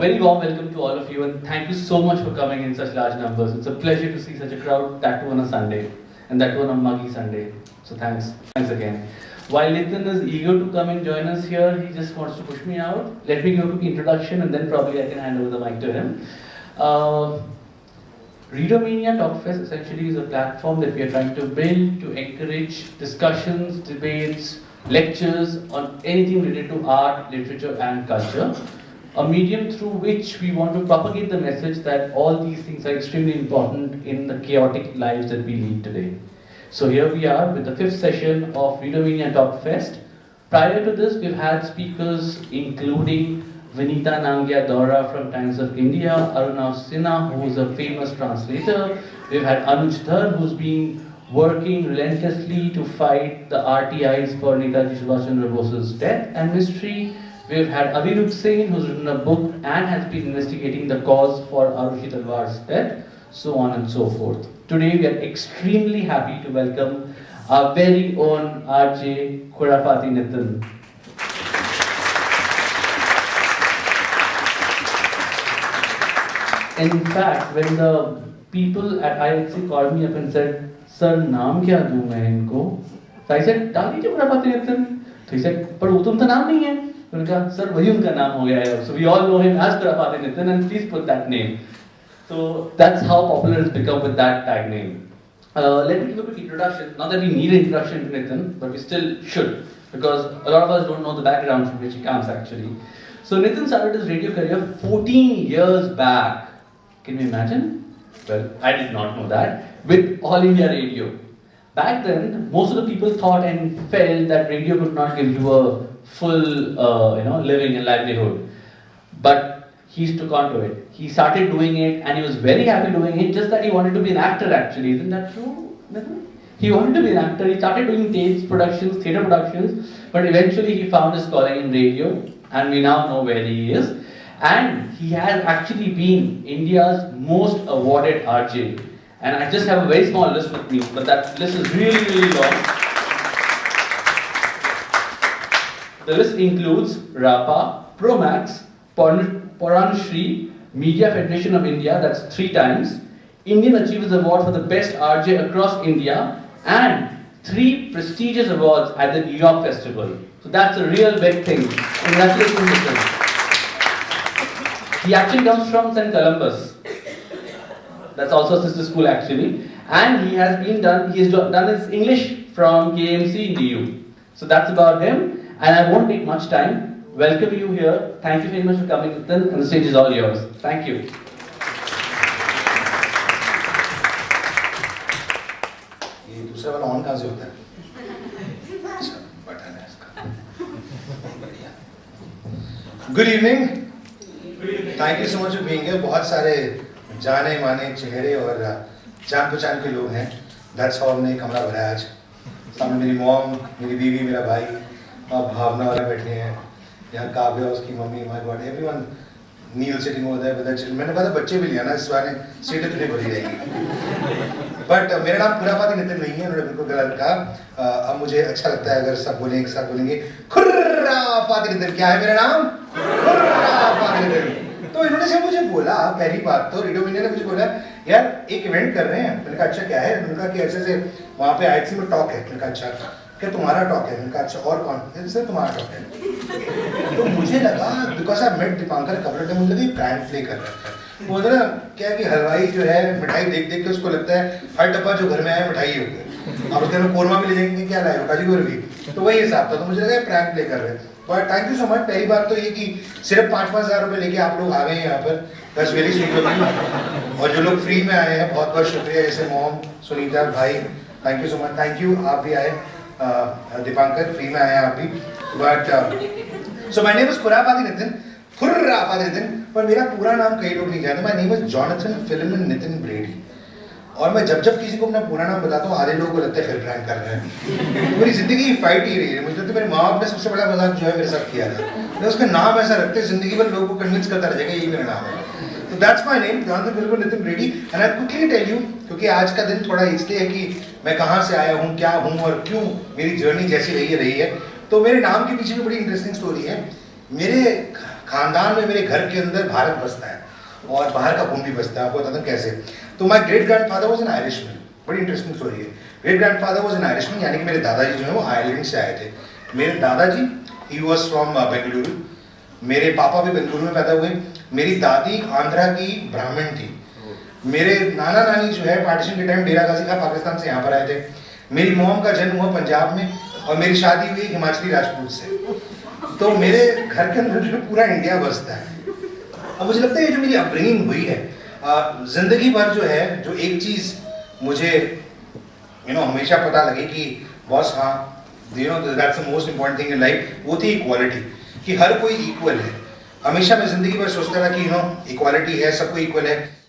very warm welcome to all of you, and thank you so much for coming in such large numbers. It's a pleasure to see such a crowd, that too on a Sunday, and that too on a muggy Sunday. So thanks again. While Nitin is eager to come and join us here, he just wants to push me out. Let me give a quick introduction, and then probably I can hand over the mic to him. Readomania Talkfest essentially is a platform that we are trying to build to encourage discussions, debates, lectures on anything related to art, literature and culture. A medium through which we want to propagate the message that all these things are extremely important in the chaotic lives that we lead today. So here we are with the 5th session of Readomania Talkfest. Prior to this, we've had speakers including Vinita Nangia Dora from Times of India, Arunav Sinha, who is a famous translator. We've had Anuj Dhar, who's been working relentlessly to fight the RTIs for Netaji Subhash Chandra Bose's death and mystery. We've had Avirup Singh, who's written a book and has been investigating the cause for Arushi Talwar's death, so on and so forth. Today we are extremely happy to welcome our very own RJ Khurafati Nitin. In fact, when the people at IHC called me up and said, "Sir, नाम क्या दूँ मैं इनको?" So I said, "डाल दीजिए खुराफाती Nitin." So he said, "पर वो तो उनका नाम नहीं है." उन्होंने कहा, "Sir, वही उनका नाम हो गया है." So we all know him as Khurafati Nitin, and please put that name. So that's how popular it's become with that tag name. Let me give a quick introduction. Not that we need an introduction to Nitin, but we still should, because a lot of us don't know the background from which he comes actually. So Nitin started his radio career 14 years back. Can you imagine? Well, I did not know that. With All India Radio. Back then, most of the people thought and felt that radio could not give you a full, living and livelihood. But he took on to it. He started doing it, and he was very happy doing it. Just that he wanted to be an actor, actually. Isn't that true? He wanted to be an actor. He started doing tapes, productions, theatre productions. But eventually, he found his calling in radio, and we now know where he is. And he has actually been India's most awarded RJ. And I just have a very small list with me, but that list is really, really long. The list includes RAPA, Promax, Paran Shri, Media Federation of India, that's 3 times, Indian Achievers Award for the Best RJ across India, and 3 prestigious awards at the New York Festival. So that's a real big thing. Congratulations, Nitin. He actually comes from St. Columbus. That's also a sister school actually. And he has done his English from KMC DU. So that's about him. And I won't take much time. Welcome you here. Thank you very much for coming, Nitin. And the stage is all yours. Thank you. ये दूसरा वाला on कहाँ से होता है? अच्छा, button है इसका। बढ़िया। Good evening. Thank you so much for being here. बहुत सारे जाने माने चेहरे और जान पहचान के लोग हैं. That's how हमने कमरा भरा है आज. सामने मेरी मॉम, मेरी बीवी, मेरा भाई, और भावना वाले बैठे हैं. यहाँ काव्या, उसकी mummy, my God, everyone. Neil sitting over there with their children. मैंने कहा था बच्चे भी लिया ना, इस बार सीटें तो नहीं भरी रहेगी. But मेरा नाम खुराफाती नितिन नहीं है, उन्होंने बिल्कुल गलत कहा. अब मुझे अच्छा लगता है अगर सब बोलेंगे, एक साथ बोलेंगे. खुराफाती नितिन, क्या है मेरा नाम? खुराफाती नितिन. तो इन्होंने जब मुझे बोला, पहली बात तो रेडियोमिनिया ने मुझे बोला, यार एक इवेंट कर रहे हैं. मैंने कहा अच्छा क्या है? उनका कि ऐसे वहाँ पे आईएचसी में टॉक है. मैंने कहा अच्छा, क्या तुम्हारा टॉक है? मैंने कहा अच्छा, और कौन? सर तुम्हारा टॉक है. तो मुझे लगा, बिकॉज आई मेट दीपांकर कपड़े थे, मुझे लगा प्रैंक प्ले कर रहा था. वो ना क्या कि हलवाई जो है मिठाई देख देख के उसको लगता है हर डब्बा जो घर में आया मिठाई हो गया. अब उसके में कोरमा भी ले जाएंगे, क्या लाए काजू बर्फी. तो वही हिसाब था. तो मुझे लगा प्रैंक प्ले कर रहे हैं. But thank you so much. पहली बात तो ये कि सिर्फ 5-5 हज़ार रुपये लेके आप लोग आ गए हैं यहाँ पर. That's very sweet of you. और जो लोग फ्री में आए हैं बहुत बहुत शुक्रिया. जैसे मॉम, सुनीता, भाई, thank you so much. Thank you, आप भी आए. दीपांकर फ्री में आए हैं आप भी. But so my name is Khurafati Nitin. Khurafati Nitin. पर मेरा पूरा नाम कई लोग नहीं जानते. My name is Jonathan Philemon Nitin Brady. और मैं जब किसी को अपना पूरा नाम बताता हूँ, आधे लोगों को लगता है फिर प्रैंक कर रहे हैं. मेरी जिंदगी फाइट ही रही है. मुझे तो मेरे माँ बाप ने सबसे बड़ा मजाक जो है मेरे साथ किया था. मैं उसका नाम ऐसा रखते जिंदगी भर लोगों को कन्विंस करता रहेगा यही मेरा नाम है. तो that's my name, Jonathan Philemon Nitin Brady. And I quickly tell you, क्योंकि आज का दिन थोड़ा इसलिए है कि मैं कहाँ से आया हूँ, क्या हूँ और क्यों मेरी जर्नी जैसी रही है. तो मेरे नाम के पीछे भी बड़ी इंटरेस्टिंग स्टोरी है. मेरे खानदान में मेरे घर के अंदर भारत बसता है और बाहर का खून भी बसता है। आपको बताता हूँ कैसे। तो my great grand father was an Irishman. बड़ी इंटरेस्टिंग स्टोरी है। Great grand father was an Irishman, यानी कि मेरे दादाजी जो है वो आयरलैंड से आए थे। मेरे दादाजी ही वॉज फ्रॉम बेंगलुरु। मेरे पापा भी बेंगलुरु में पैदा हुए। मेरी दादी आंध्रा की ब्राह्मण थी। मेरे नाना नानी जो है पार्टीशन के टाइम डेरा गाजी खां पाकिस्तान से यहाँ पर आए थे। मेरी मॉम का जन्म हुआ पंजाब में और मेरी शादी हुई हिमाचली राजपूत से। तो मेरे घर के अंदर जो पूरा इंडिया बसता है। अब मुझे लगता है ये जो मेरी अपब्रिंगिंग हुई है, जिंदगी भर जो है, जो एक चीज़ मुझे हमेशा पता लगे कि बॉस हाँ that's the most important thing in life, वो थी इक्वालिटी, कि हर कोई इक्वल है। हमेशा मैं जिंदगी भर सोचता था कि इक्वालिटी है, सबको इक्वल है।